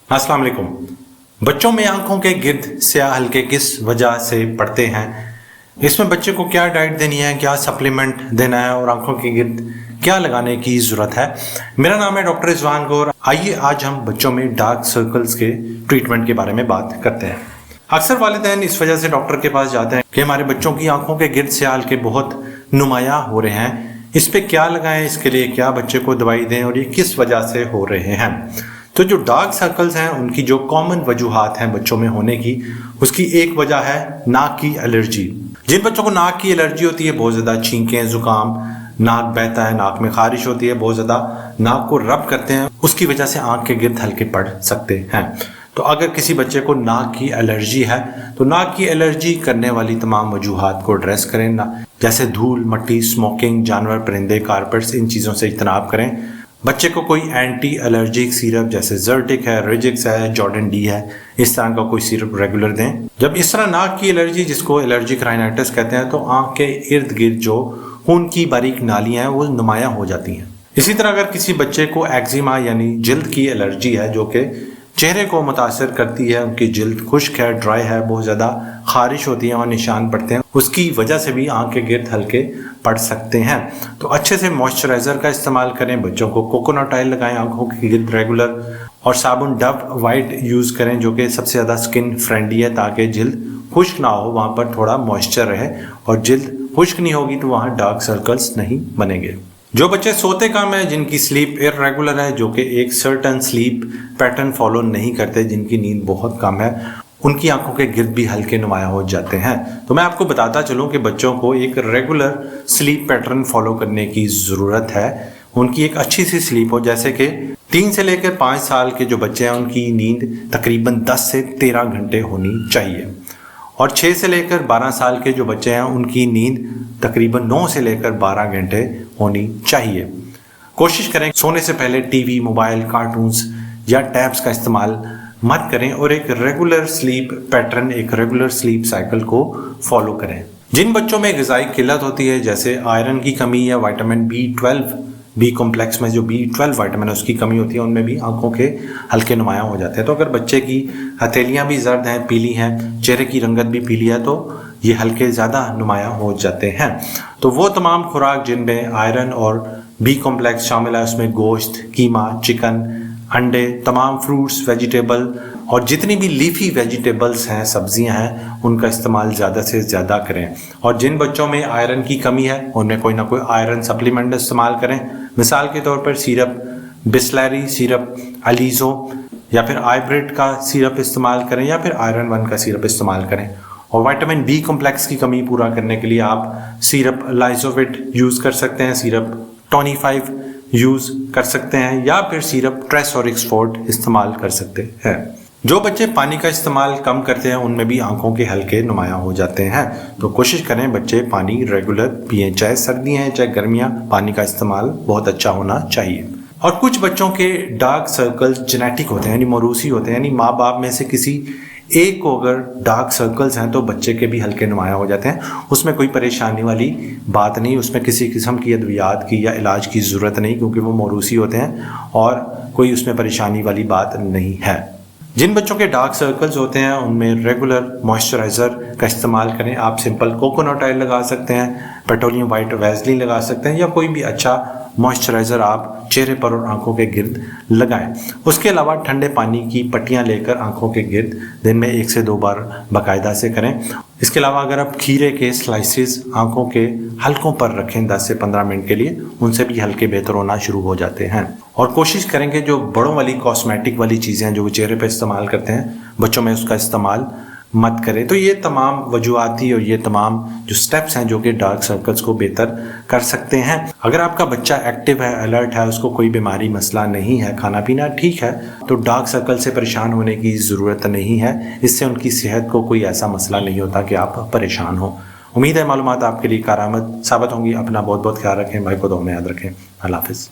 अस्सलाम वालेकुम। बच्चों में आंखों के गिर्द स्याह हल्के किस वजह से पड़ते हैं, इसमें बच्चे को क्या डाइट देनी है, क्या सप्लीमेंट देना है और आंखों के गिर्द क्या लगाने की ज़रूरत है। मेरा नाम है डॉक्टर रिजवान गौर। आइए आज हम बच्चों में डार्क सर्कल्स के ट्रीटमेंट के बारे में बात करते हैं। अक्सर वालिदैन इस वजह से डॉक्टर के पास जाते हैं कि हमारे बच्चों की आंखों के गिर्द स्याह हल्के बहुत नुमायाँ हो रहे हैं, इस पे क्या लगाएं, इसके लिए क्या बच्चे को दवाई दें और ये किस वजह से हो रहे हैं। तो जो डार्क सर्कल्स हैं उनकी जो कॉमन वजूहात हैं बच्चों में होने की, उसकी एक वजह है नाक की एलर्जी। जिन बच्चों को नाक की एलर्जी होती है, बहुत ज़्यादा छींकें, जुकाम, नाक बहता है, नाक में खारिश होती है, बहुत ज़्यादा नाक को रब करते हैं, उसकी वजह से आंख के गिर्द हल्के पड़ सकते हैं। तो अगर किसी बच्चे को नाक की एलर्जी है तो नाक की एलर्जी करने वाली तमाम वजूहात को एड्रेस करें ना, जैसे धूल, मट्टी, स्मोकिंग, जानवर, परिंदे, कारपेट्स, इन चीज़ों से इज्तनाब करें। बच्चे को कोई एंटी एलर्जिक सिरप जैसे जर्टिक है, रिजिक्स है, जॉर्डन डी है, इस तरह का कोई सिरप रेगुलर दें। जब इस तरह नाक की एलर्जी, जिसको एलर्जिक राइनाइटिस कहते हैं, तो आंख के इर्द गिर्द जो खून की बारीक नालियां हैं वो नुमायां हो जाती हैं। इसी तरह अगर किसी बच्चे को एक्जिमा यानी जिल्द की एलर्जी है जो कि चेहरे को मुतासर करती है, उनकी जिल्द खुश्क है, ड्राई है, बहुत ज़्यादा खारिश होती है और निशान पड़ते हैं, उसकी वजह से भी आंख के गिर्द हल्के पड़ सकते हैं। तो अच्छे से मॉइस्चराइज़र का इस्तेमाल करें, बच्चों को कोकोनट ऑयल लगाएं आंखों के गिर्द रेगुलर, और साबुन डव वाइट यूज़ करें जो कि सबसे ज़्यादा स्किन फ्रेंडली है, ताकि जिल्द खुश्क ना हो, वहाँ पर थोड़ा मॉइस्चर रहे, और जिल्द खुश्क नहीं होगी तो वहाँ डार्क सर्कल्स नहीं बनेंगे। जो बच्चे सोते कम है, जिनकी स्लीप इर्रेगुलर है, जो कि एक सर्टन स्लीप पैटर्न फॉलो नहीं करते, जिनकी नींद बहुत कम है, उनकी आंखों के गिर्द भी हल्के नुमायाँ हो जाते हैं। तो मैं आपको बताता चलूं कि बच्चों को एक रेगुलर स्लीप पैटर्न फॉलो करने की ज़रूरत है। उनकी एक अच्छी सी स्लीप हो, जैसे कि 3 से लेकर 5 साल के जो बच्चे हैं उनकी नींद तकरीबन 10 से 13 घंटे होनी चाहिए, और 6 से लेकर 12 साल के जो बच्चे हैं उनकी नींद तकरीबन 9 से लेकर 12 घंटे होनी चाहिए। कोशिश करें सोने से पहले टीवी, मोबाइल, कार्टून्स या टैब्स का इस्तेमाल मत करें, और एक रेगुलर स्लीप पैटर्न, एक रेगुलर स्लीप साइकिल को फॉलो करें। जिन बच्चों में ग़िज़ाई किल्लत होती है, जैसे आयरन की कमी या विटामिन B12, बी कॉम्प्लेक्स में जो B12 विटामिन है उसकी कमी होती है, उनमें भी आंखों के हल्के नुमायाँ हो जाते हैं। तो अगर बच्चे की हथेलियाँ भी जर्द हैं, पीली हैं, चेहरे की रंगत भी पीली है, तो ये हल्के ज़्यादा नुमायाँ हो जाते हैं। तो वो तमाम खुराक जिनमें आयरन और बी कॉम्प्लेक्स शामिल है, उसमें गोश्त, कीमा, चिकन, अंडे, तमाम फ्रूट्स, वेजिटेबल और जितनी भी लीफी वेजिटेबल्स हैं, सब्जियां हैं, उनका इस्तेमाल ज़्यादा से ज़्यादा करें। और जिन बच्चों में आयरन की कमी है उनमें कोई ना कोई आयरन सप्लीमेंट इस्तेमाल करें। मिसाल के तौर पर सिरप, बिस्लरी सिरप, अलीज़ो या फिर आइब्रिड का सिरप इस्तेमाल करें, या फिर आयरन 1 का सिरप इस्तेमाल करें। और विटामिन बी कॉम्प्लेक्स की कमी पूरा करने के लिए आप सिरप लाइजोविट यूज़ कर सकते हैं, सिरप टोनी5 यूज़ कर सकते हैं, या फिर सिरप ट्रेस और एक्सफोर्ट इस्तेमाल कर सकते हैं। जो बच्चे पानी का इस्तेमाल कम करते हैं उनमें भी आंखों के हल्के नुमायाँ हो जाते हैं। तो कोशिश करें बच्चे पानी रेगुलर पिएं, चाहे सर्दियाँ हैं चाहे गर्मियाँ, पानी का इस्तेमाल बहुत अच्छा होना चाहिए। और कुछ बच्चों के डार्क सर्कल्स जेनेटिक होते हैं, यानी मौरूसी होते हैं, यानी माँ बाप में से किसी एक को अगर डार्क सर्कल्स हैं तो बच्चे के भी हल्के नुमायाँ हो जाते हैं। उसमें कोई परेशानी वाली बात नहीं, उसमें किसी किस्म की अद्वियात की या इलाज की ज़रूरत नहीं, क्योंकि वो मौरूसी होते हैं और कोई उसमें परेशानी वाली बात नहीं है। जिन बच्चों के डार्क सर्कल्स होते हैं उनमें रेगुलर मॉइस्चराइज़र का इस्तेमाल करें। आप सिंपल कोकोनट ऑयल लगा सकते हैं, पेट्रोलियम वाइट वैसलीन लगा सकते हैं, या कोई भी अच्छा मॉइस्चराइज़र आप चेहरे पर और आंखों के गिर्द लगाएं। उसके अलावा ठंडे पानी की पट्टियां लेकर आंखों के गिर्द दिन में 1 से 2 बार बाकायदा से करें। इसके अलावा अगर आप खीरे के स्लाइसेस आंखों के हल्कों पर रखें 10 से 15 मिनट के लिए, उनसे भी हल्के बेहतर होना शुरू हो जाते हैं। और कोशिश करेंगे जो बड़ों वाली कॉस्मेटिक वाली चीज़ें हैं जो वो चेहरे पर इस्तेमाल करते हैं, बच्चों में उसका इस्तेमाल मत करें। तो ये तमाम वजूहाती और ये तमाम जो स्टेप्स हैं जो कि डार्क सर्कल्स को बेहतर कर सकते हैं। अगर आपका बच्चा एक्टिव है, अलर्ट है, उसको कोई बीमारी मसला नहीं है, खाना पीना ठीक है, तो डार्क सर्कल से परेशान होने की ज़रूरत नहीं है। इससे उनकी सेहत को कोई ऐसा मसला नहीं होता कि आप परेशान हो। उम्मीद है मालूमात आपके लिए कारआमद साबित होंगी। अपना बहुत बहुत ख्याल रखें, भाई को दुआ में याद रखें। अल्लाह हाफ़िज़।